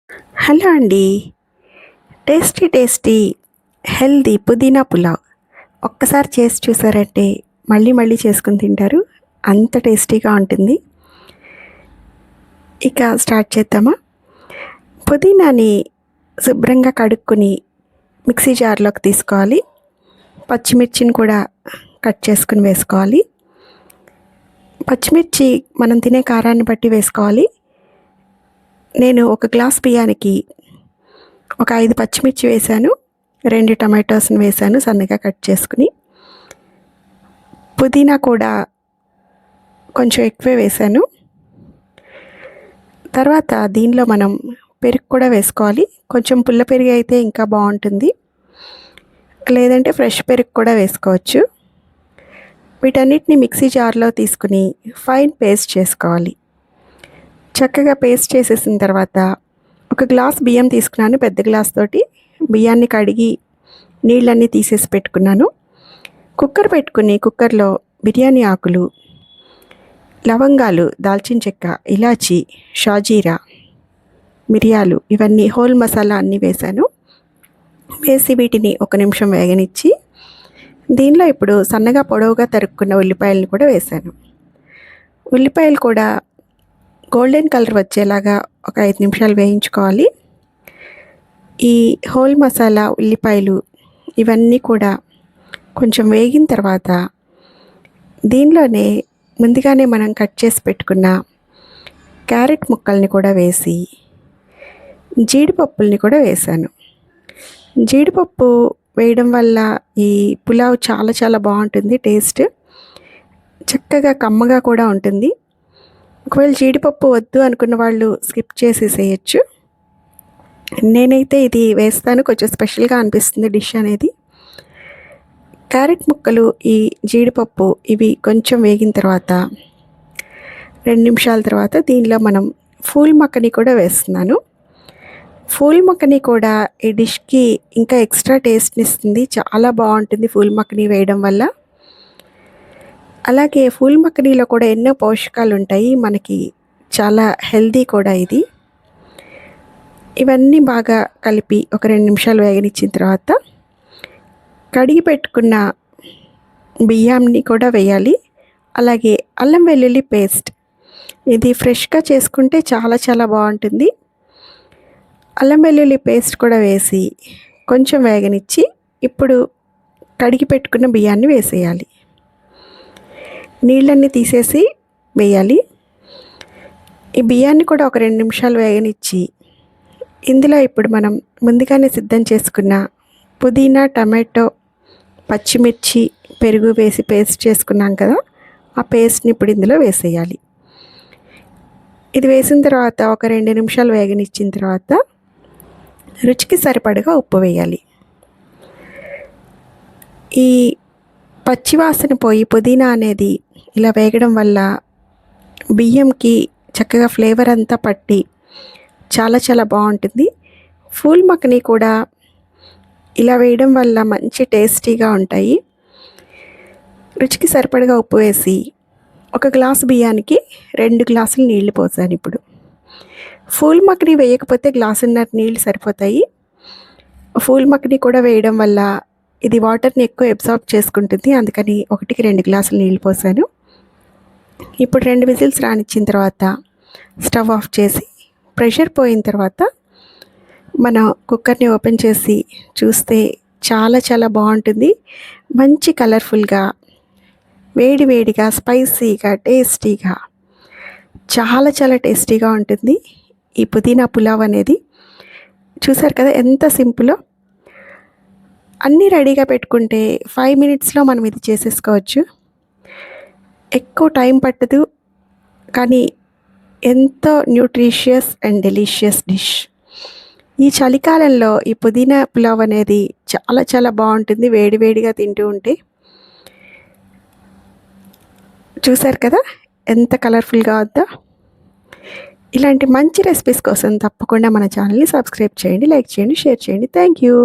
Hello అండి. Tasty tasty healthy పుదీనా పులావ్ ఒక్కసారి చేసి చూసారంటే మళ్ళీ మళ్ళీ చేసుకుని తింటారు. అంత టేస్టీగా ఉంటుంది. ఇక స్టార్ట్ చేద్దామా? పుదీనాని శుభ్రంగా కడుక్కొని మిక్సీ జార్లోకి తీసుకోవాలి. పచ్చిమిర్చిని కూడా కట్ చేసుకుని వేసుకోవాలి. పచ్చిమిర్చి మనం తినే కారాన్ని బట్టి వేసుకోవాలి. నేను ఒక గ్లాస్ బియ్యానికి ఒక 5 పచ్చిమిర్చి వేశాను, 2 టమాటోస్ని వేశాను సన్నగా కట్ చేసుకుని. పుదీనా కూడా కొంచెం ఎక్కువే వేశాను. తర్వాత దీనిలో మనం పెరుగు కూడా వేసుకోవాలి. కొంచెం పుల్ల పెరుగు అయితే ఇంకా బాగుంటుంది, లేదంటే ఫ్రెష్ పెరుగు కూడా వేసుకోవచ్చు. వీటన్నిటిని మిక్సీ జార్లో తీసుకుని ఫైన్ పేస్ట్ చేసుకోవాలి. చక్కగా పేస్ట్ చేసేసిన తర్వాత ఒక గ్లాస్ బియ్యం తీసుకున్నాను. పెద్ద గ్లాస్ తోటి బియ్యాన్ని కడిగి నీళ్ళన్నీ తీసేసి పెట్టుకున్నాను. కుక్కర్ పెట్టుకుని కుక్కర్లో బిర్యానీ ఆకులు, లవంగాలు, దాల్చిన చెక్క, ఇలాచి, షాజీరా, మిరియాలు ఇవన్నీ హోల్ మసాలా అన్నీ వేశాను. వేసి వీటిని 1 నిమిషం వేగనిచ్చి దీనిలో ఇప్పుడు సన్నగా పొడవుగా తరుక్కున్న ఉల్లిపాయలను కూడా వేశాను. ఉల్లిపాయలు కూడా గోల్డెన్ కలర్ వచ్చేలాగా ఒక 5 నిమిషాలు వేయించుకోవాలి. ఈ హోల్ మసాలా, ఉల్లిపాయలు ఇవన్నీ కూడా కొంచెం వేగిన తర్వాత దీనిలోనే ముందుగానే మనం కట్ చేసి పెట్టుకున్న క్యారెట్ ముక్కల్ని కూడా వేసి జీడిపప్పుల్ని కూడా వేశాను. జీడిపప్పు వేయడం వల్ల ఈ పులావ్ చాలా చాలా బాగుంటుంది. టేస్ట్ చక్కగా కమ్మగా కూడా ఉంటుంది. ఒకవేళ జీడిపప్పు వద్దు అనుకున్న వాళ్ళు స్కిప్ చేసేసేయచ్చు. నేనైతే ఇది వేస్తాను, కొంచెం స్పెషల్గా అనిపిస్తుంది డిష్ అనేది. క్యారెట్ ముక్కలు, ఈ జీడిపప్పు ఇవి కొంచెం వేగిన తర్వాత 2 నిమిషాల తర్వాత దీనిలో మనం ఫూల్ మక్కని కూడా వేస్తున్నాను. ఫూల్ మక్కని కూడా ఈ డిష్కి ఇంకా ఎక్స్ట్రా టేస్ట్ని ఇస్తుంది. చాలా బాగుంటుంది ఫూల్ మక్కని వేయడం వల్ల. అలాగే ఫూల్ మక్కనీలో కూడా ఎన్నో పోషకాలు ఉంటాయి, మనకి చాలా హెల్దీ కూడా ఇది. ఇవన్నీ బాగా కలిపి ఒక 2 నిమిషాలు వేగనిచ్చిన తర్వాత కడిగి పెట్టుకున్న బియ్యాన్ని కూడా వేయాలి. అలాగే అల్లం వెల్లుల్లి పేస్ట్, ఇది ఫ్రెష్గా చేసుకుంటే చాలా చాలా బాగుంటుంది. అల్లం వెల్లుల్లి పేస్ట్ కూడా వేసి కొంచెం వేగనిచ్చి ఇప్పుడు కడిగి పెట్టుకున్న బియ్యాన్ని వేసేయాలి. నీళ్ళన్నీ తీసేసి వేయాలి. ఈ బియ్యాన్ని కూడా ఒక 2 నిమిషాలు వేగనిచ్చి ఇందులో ఇప్పుడు మనం ముందుగానే సిద్ధం చేసుకున్న పుదీనా, టమాటో, పచ్చిమిర్చి, పెరుగు వేసి పేస్ట్ చేసుకున్నాం కదా, ఆ పేస్ట్ని ఇప్పుడు ఇందులో వేసేయాలి. ఇది వేసిన తర్వాత ఒక 2 నిమిషాలు వేగనిచ్చిన తర్వాత రుచికి సరిపడగా ఉప్పు వేయాలి. ఈ పచ్చివాసన పోయి పుదీనా అనేది ఇలా వేగడం వల్ల బియ్యంకి చక్కగా ఫ్లేవర్ అంతా పట్టి చాలా చాలా బాగుంటుంది. ఫూల్ మక్కని కూడా ఇలా వేయడం వల్ల మంచి టేస్టీగా ఉంటాయి. రుచికి సరిపడగా ఉప్పు వేసి ఒక గ్లాసు బియ్యానికి 2 గ్లాసులు నీళ్లు పోసాను. ఇప్పుడు ఫూల్ మక్కని వేయకపోతే గ్లాసున్నర నీళ్ళు సరిపోతాయి. ఫూల్ మక్కని కూడా వేయడం వల్ల ఇది వాటర్ని ఎక్కువ అబ్సార్బ్ చేసుకుంటుంది, అందుకని 1కి 2 గ్లాసులు నీళ్ళు పోసాను. ఇప్పుడు 2 విజిల్స్ రానిచ్చిన తర్వాత స్టవ్ ఆఫ్ చేసి ప్రెషర్ పోయిన తర్వాత మన కుక్కర్ని ఓపెన్ చేసి చూస్తే చాలా చాలా బాగుంటుంది. మంచి కలర్ఫుల్గా, వేడి వేడిగా, స్పైసీగా, టేస్టీగా, చాలా చాలా టేస్టీగా ఉంటుంది ఈ పుదీనా పులావ్ అనేది. చూసారు కదా ఎంత సింపులో. అన్నీ రెడీగా పెట్టుకుంటే 5 మినిట్స్లో మనం ఇది చేసేసుకోవచ్చు. ఎక్కువ టైం పట్టదు, కానీ ఎంతో న్యూట్రిషియస్ అండ్ డెలిషియస్ డిష్. ఈ చలికాలంలో ఈ పుదీనా పులావ్ అనేది చాలా చాలా బాగుంటుంది వేడి వేడిగా తింటూ ఉంటే. చూసారు కదా ఎంత కలర్ఫుల్గా వద్దా. ఇలాంటి మంచి రెసిపీస్ కోసం తప్పకుండా మన ఛానల్ని సబ్స్క్రైబ్ చేయండి, లైక్ చేయండి, షేర్ చేయండి. Thank you.